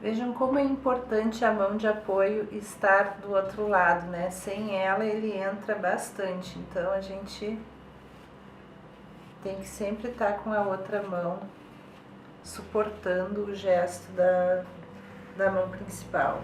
Vejam como é importante a mão de apoio estar do outro lado, né? Sem ela ele entra bastante, então a gente tem que sempre estar com a outra mão suportando o gesto da mão principal.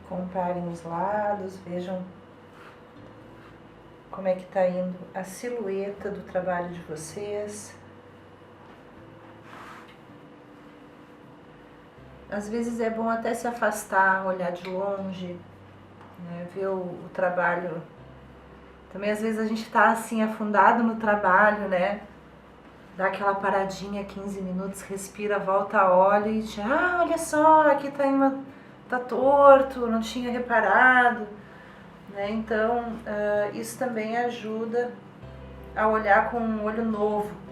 Comparem os lados, vejam como é que está indo a silhueta do trabalho de vocês. Às vezes é bom até se afastar, olhar de longe, né, ver o trabalho. Também às vezes a gente está assim afundado no trabalho, né? Dá aquela paradinha, 15 minutos, respira, volta, olha e diz, olha só, aqui tá torto, não tinha reparado, né? Então, isso também ajuda a olhar com um olho novo.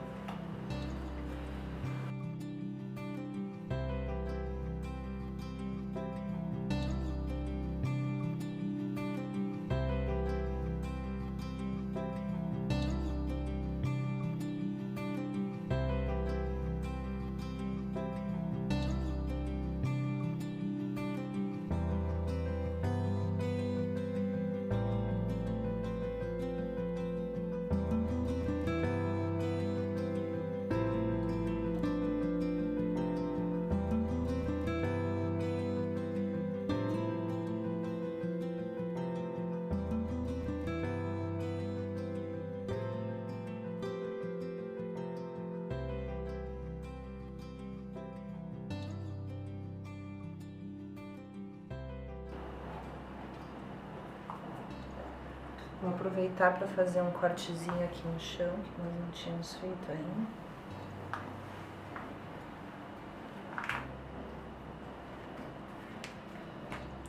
Vou aproveitar para fazer um cortezinho aqui no chão, que nós não tínhamos feito ainda.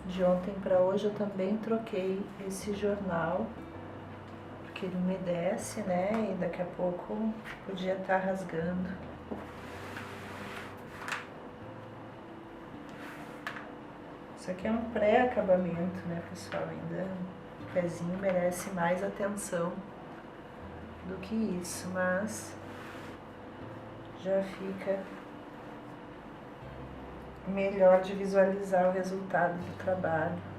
De ontem para hoje eu também troquei esse jornal, porque ele umedece, né? E daqui a pouco podia estar rasgando. Isso aqui é um pré-acabamento, né, pessoal? Ainda o pezinho merece mais atenção do que isso, mas já fica melhor de visualizar o resultado do trabalho.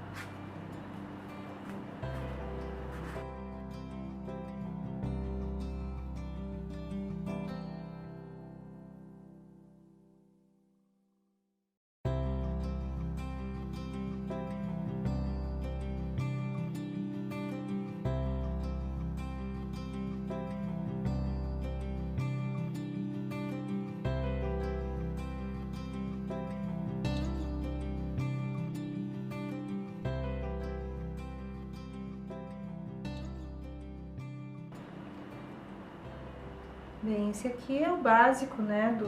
Bem, esse aqui é o básico, né,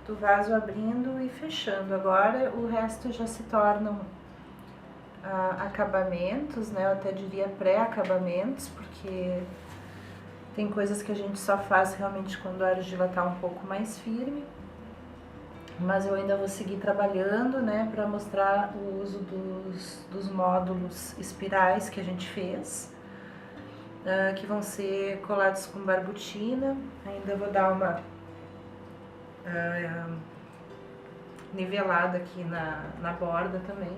do vaso abrindo e fechando. Agora o resto já se tornam acabamentos, né, eu até diria pré-acabamentos, porque tem coisas que a gente só faz realmente quando a argila está um pouco mais firme. Mas eu ainda vou seguir trabalhando, né, para mostrar o uso dos módulos espirais que a gente fez. Que vão ser colados com barbutina. Ainda vou dar uma nivelada aqui na borda também.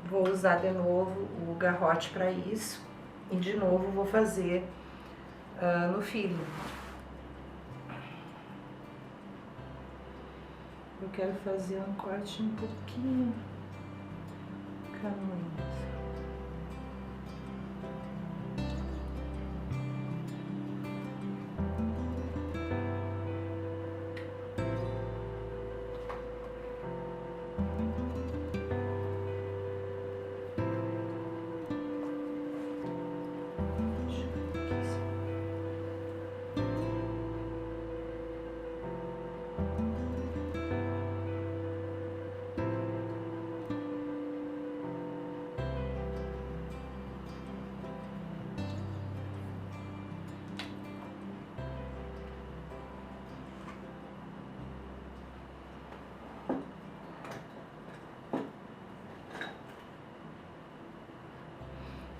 Vou usar de novo o garrote para isso e de novo vou fazer no filo. Eu quero fazer um corte um pouquinho caminhoso.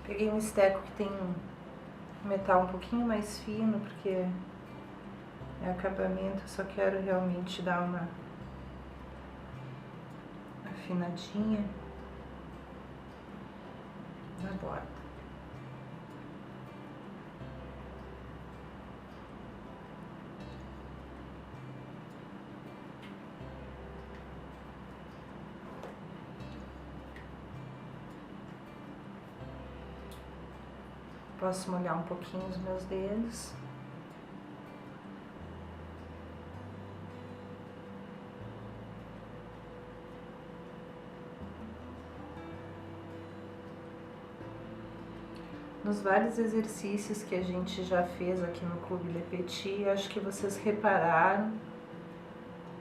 Peguei um esteco que tem metal um pouquinho mais fino, porque é acabamento, eu só quero realmente dar uma afinadinha na borda. Posso molhar um pouquinho os meus dedos. Nos vários exercícios que a gente já fez aqui no Clube Le Petit, acho que vocês repararam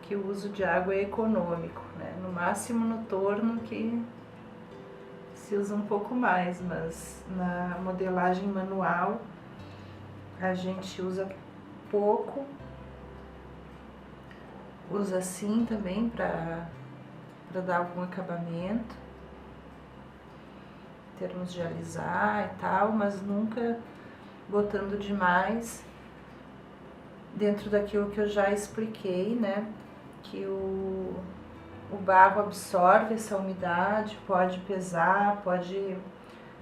que o uso de água é econômico, né? No máximo no torno que se usa um pouco mais, mas na modelagem manual a gente usa pouco, usa assim também para dar algum acabamento, em termos de alisar e tal, mas nunca botando demais dentro daquilo que eu já expliquei, né? Que o barro absorve essa umidade, pode pesar, pode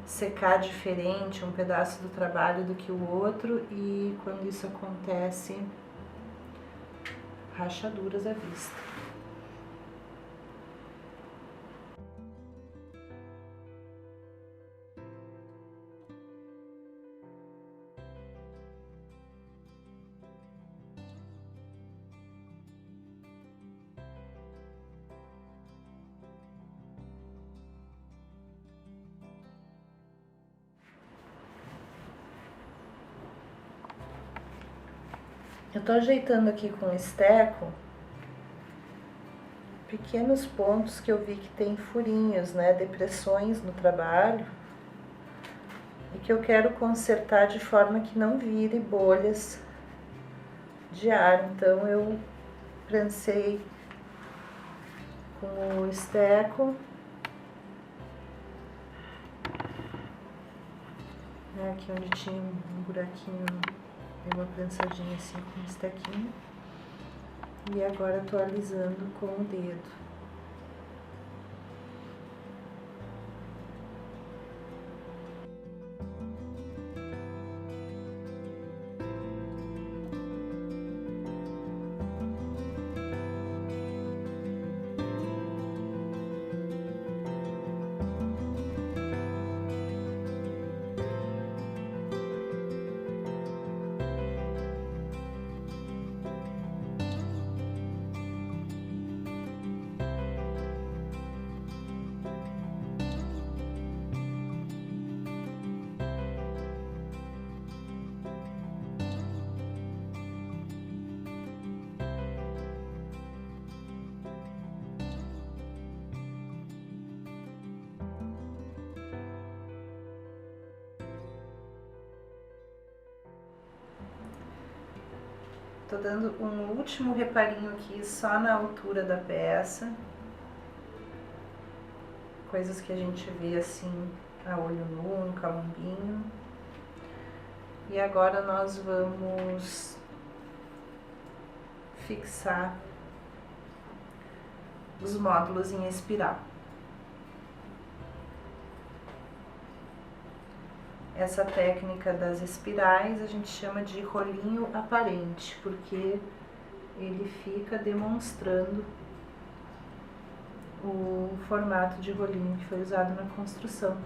secar diferente um pedaço do trabalho do que o outro, e quando isso acontece, rachaduras à vista. Eu tô ajeitando aqui com o esteco pequenos pontos que eu vi que tem furinhos, né, depressões no trabalho, e que eu quero consertar de forma que não vire bolhas de ar. Então eu prensei com o esteco, né, aqui onde tinha um buraquinho, dei uma prensadinha assim com o estequinho, e agora tô alisando com o dedo. Tô dando um último reparinho aqui só na altura da peça. Coisas que a gente vê assim a olho nu, um calombinho. E agora nós vamos fixar os módulos em espiral. Essa técnica das espirais a gente chama de rolinho aparente, porque ele fica demonstrando o formato de rolinho que foi usado na construção.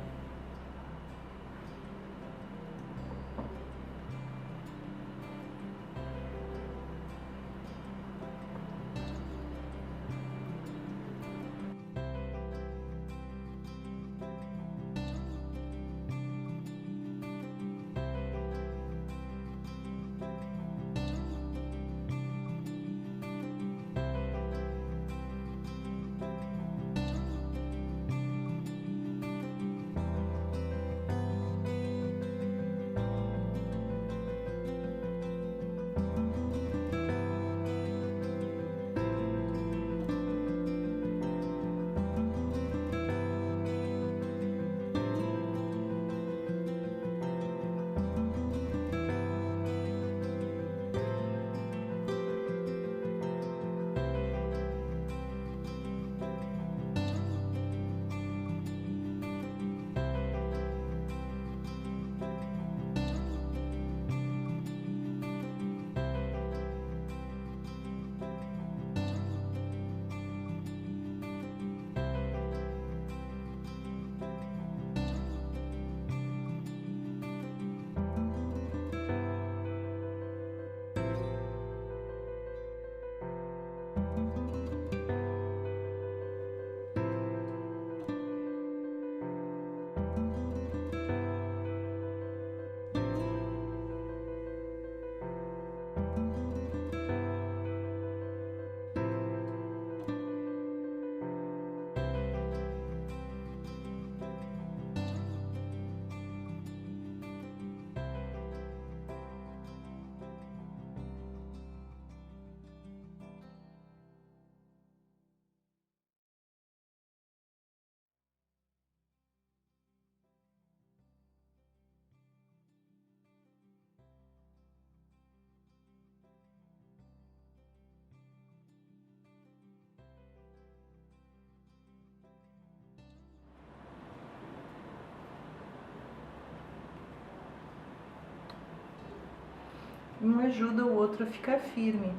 Um ajuda o outro a ficar firme.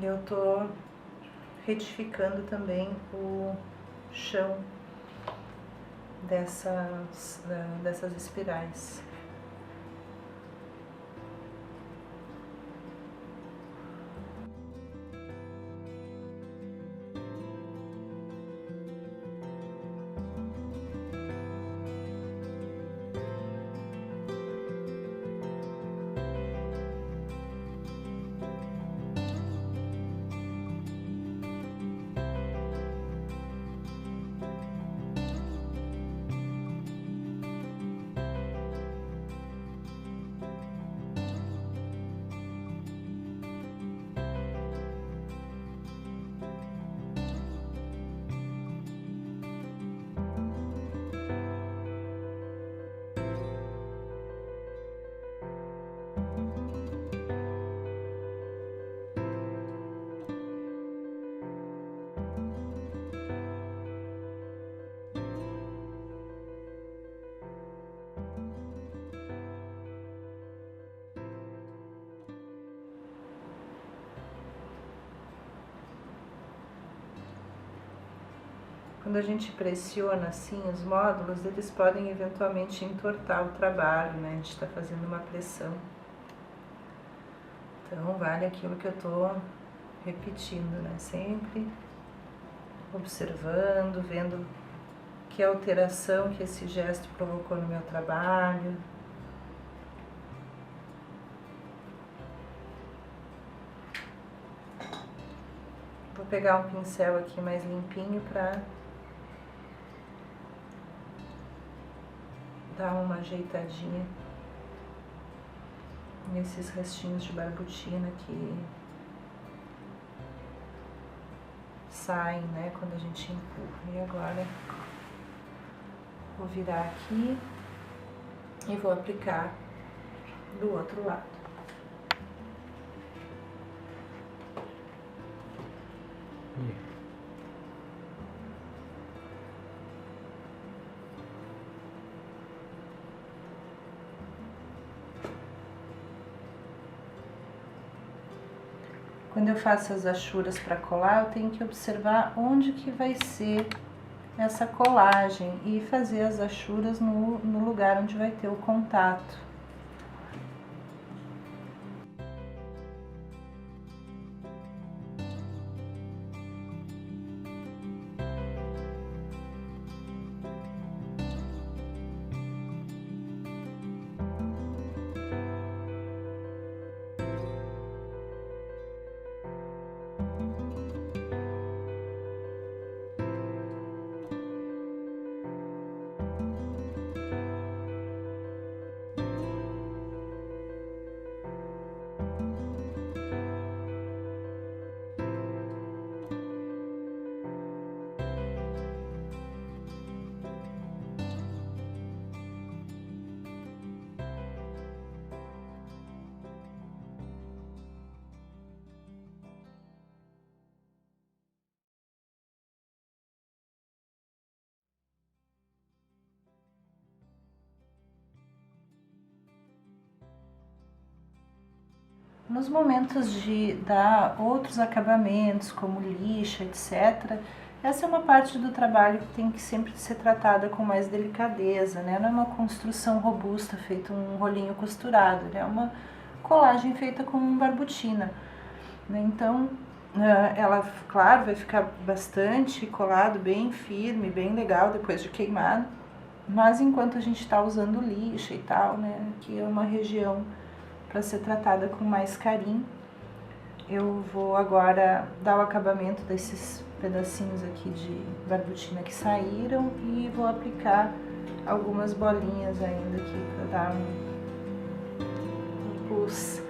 E eu tô retificando também o chão dessas espirais. Quando a gente pressiona assim os módulos, eles podem eventualmente entortar o trabalho, né? A gente está fazendo uma pressão. Então vale aquilo que eu estou repetindo, né? Sempre observando, vendo que alteração que esse gesto provocou no meu trabalho. Vou pegar um pincel aqui mais limpinho para dar uma ajeitadinha nesses restinhos de barbutina que saem, né, quando a gente empurra. E agora vou virar aqui e vou aplicar do outro lado. Quando eu faço as achuras para colar, eu tenho que observar onde que vai ser essa colagem e fazer as achuras no lugar onde vai ter o contato. Nos momentos de dar outros acabamentos, como lixa, etc., essa é uma parte do trabalho que tem que sempre ser tratada com mais delicadeza, né? Não é uma construção robusta, feita um rolinho costurado, é uma colagem feita com barbutina, né? Então, ela, claro, vai ficar bastante colado, bem firme, bem legal depois de queimado, mas enquanto a gente está usando lixa e tal, né? Que é uma região para ser tratada com mais carinho. Eu vou agora dar o acabamento desses pedacinhos aqui de barbutina que saíram e vou aplicar algumas bolinhas ainda aqui para dar um plus.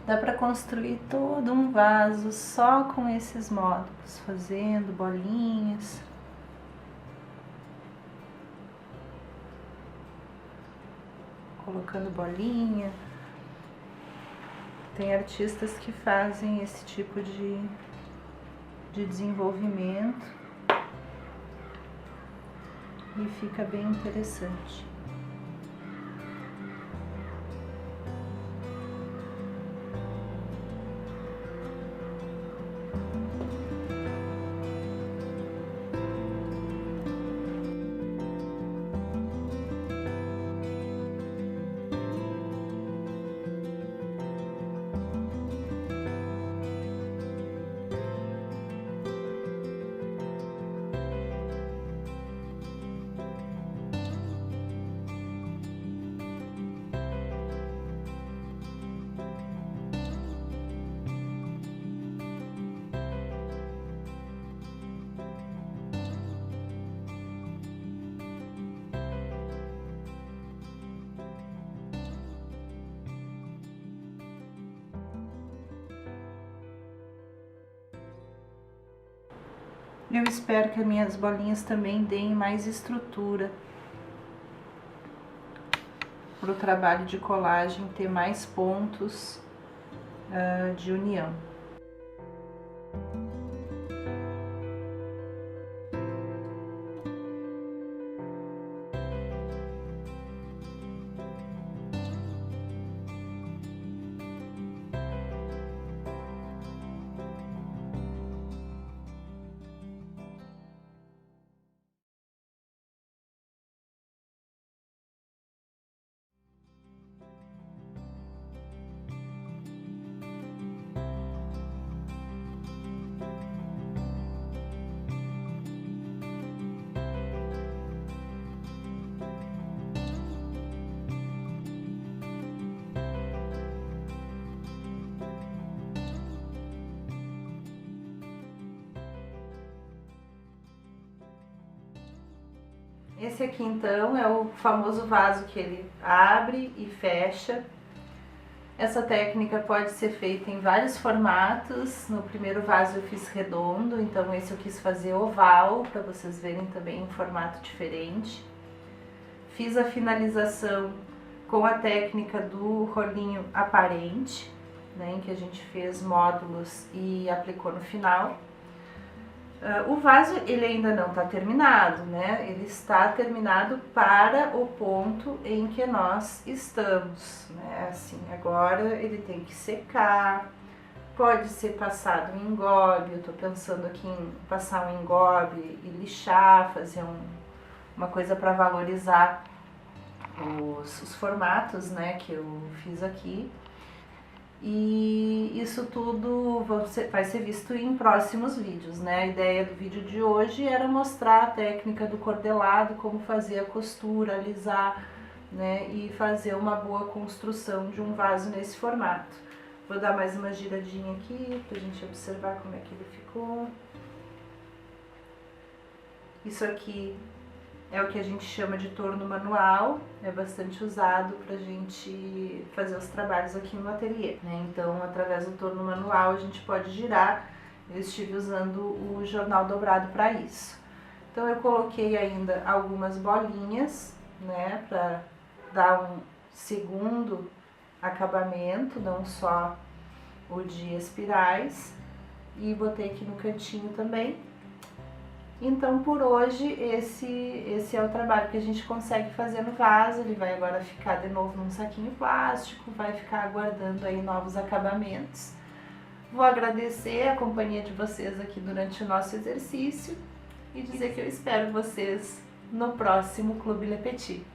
Dá para construir todo um vaso só com esses módulos, fazendo bolinhas. Colocando bolinha. Tem artistas que fazem esse tipo de desenvolvimento e fica bem interessante. Eu espero que as minhas bolinhas também deem mais estrutura para o trabalho de colagem, ter mais pontos de união. Esse aqui então é o famoso vaso que ele abre e fecha. Essa técnica pode ser feita em vários formatos. No primeiro vaso eu fiz redondo, então esse eu quis fazer oval, para vocês verem também um formato diferente. Fiz a finalização com a técnica do rolinho aparente, né, em que a gente fez módulos e aplicou no final. O vaso ele ainda não está terminado, né? Ele está terminado para o ponto em que nós estamos, né? Assim, agora ele tem que secar, pode ser passado em engobe. Eu estou pensando aqui em passar um engobe e lixar, fazer uma coisa para valorizar os formatos, né, que eu fiz aqui. E isso tudo vai ser visto em próximos vídeos, né? A ideia do vídeo de hoje era mostrar a técnica do cordelado, como fazer a costura, alisar, né? E fazer uma boa construção de um vaso nesse formato. Vou dar mais uma giradinha aqui pra gente observar como é que ele ficou. Isso aqui é o que a gente chama de torno manual, é bastante usado pra gente fazer os trabalhos aqui no ateliê, né? Então, através do torno manual a gente pode girar. Eu estive usando o jornal dobrado para isso. Então eu coloquei ainda algumas bolinhas, né, pra dar um segundo acabamento, não só o de espirais, e botei aqui no cantinho também. Então, por hoje, esse é o trabalho que a gente consegue fazer no vaso. Ele vai agora ficar de novo num saquinho plástico, vai ficar aguardando aí novos acabamentos. Vou agradecer a companhia de vocês aqui durante o nosso exercício e dizer que eu espero vocês no próximo Clube Le Petit.